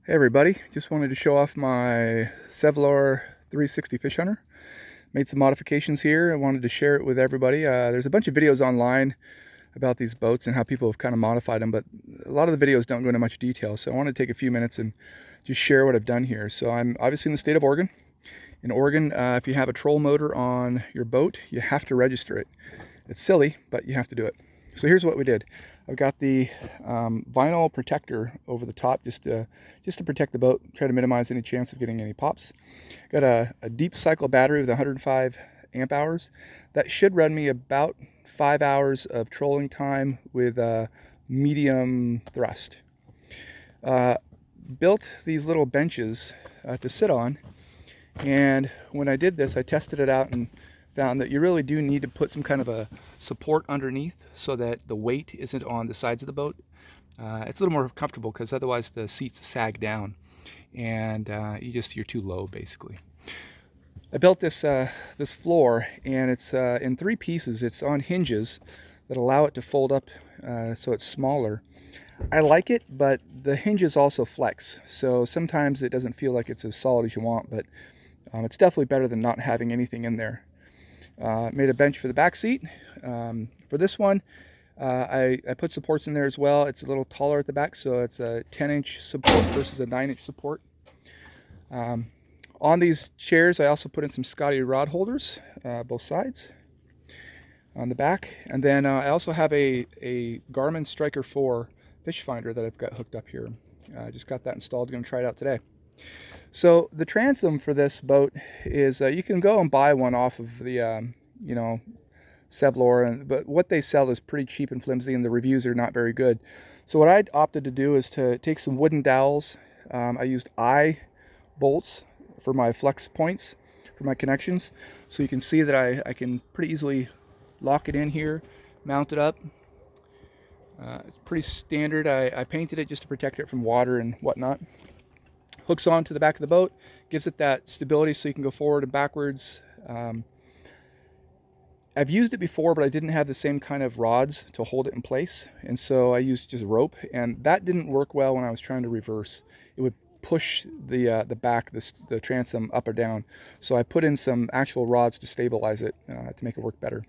Hey everybody, just wanted to show off my Sevylor 360 Fish Hunter. Made some modifications here. I wanted to share it with everybody. There's a bunch of videos online about these boats and how people have kind of modified them, but a lot of the videos don't go into much detail, so I want to take a few minutes and just share what I've done here. So I'm obviously in the state of Oregon. In Oregon, if you have a troll motor on your boat, you have to register it. It's silly, but you have to do it. So here's what we did. I've got the vinyl protector over the top just to protect the boat, try to minimize any chance of getting any pops. Got a deep cycle battery with 105 amp hours. That should run me about 5 hours of trolling time with medium thrust. Built these little benches to sit on, and when I did this, I tested it out and found that you really do need to put some kind of a support underneath so that the weight isn't on the sides of the boat. It's a little more comfortable because otherwise the seats sag down and you're too low basically. I built this this floor, and it's in 3 pieces. It's on hinges that allow it to fold up so it's smaller. I like it, but the hinges also flex, so sometimes it doesn't feel like it's as solid as you want, but it's definitely better than not having anything in there. Made a bench for the back seat. For this one, I put supports in there as well. It's a little taller at the back, so it's a 10-inch support versus a 9-inch support. On these chairs, I also put in some Scotty rod holders, both sides, on the back. And then I also have a Garmin Striker 4 fish finder that I've got hooked up here. I just got that installed, going to try it out today. So the transom for this boat is, you can go and buy one off of the, Sevylor, but what they sell is pretty cheap and flimsy, and the reviews are not very good. So what I opted to do is to take some wooden dowels. I used eye bolts for my flex points for my connections, so you can see that I can pretty easily lock it in here, mount it up. It's pretty standard. I painted it just to protect it from water and whatnot. Hooks on to the back of the boat, gives it that stability so you can go forward and backwards. I've used it before, but I didn't have the same kind of rods to hold it in place, and so I used just rope, and that didn't work well when I was trying to reverse. It would push the transom up or down, so I put in some actual rods to stabilize it to make it work better.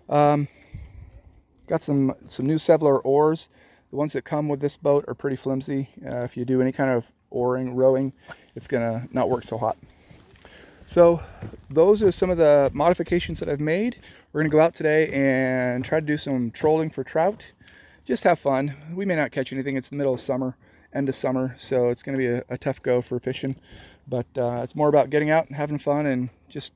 Got some new Sevylor oars. The ones that come with this boat are pretty flimsy. If you do any kind of rowing, it's gonna not work so hot. So those are some of the modifications that I've made. We're gonna go out today and try to do some trolling for trout. Just have fun. We may not catch anything. It's the middle of summer, end of summer, so it's gonna be a tough go for fishing. But it's more about getting out and having fun and just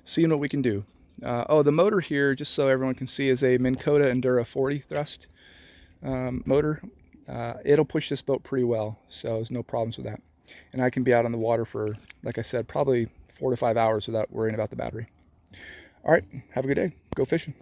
seeing what we can do. The motor here, just so everyone can see, is a Minn Kota Endura 40 thrust motor. It'll push this boat pretty well, so there's no problems with that. And I can be out on the water for, like I said, probably 4 to 5 hours without worrying about the battery. All right, have a good day. Go fishing.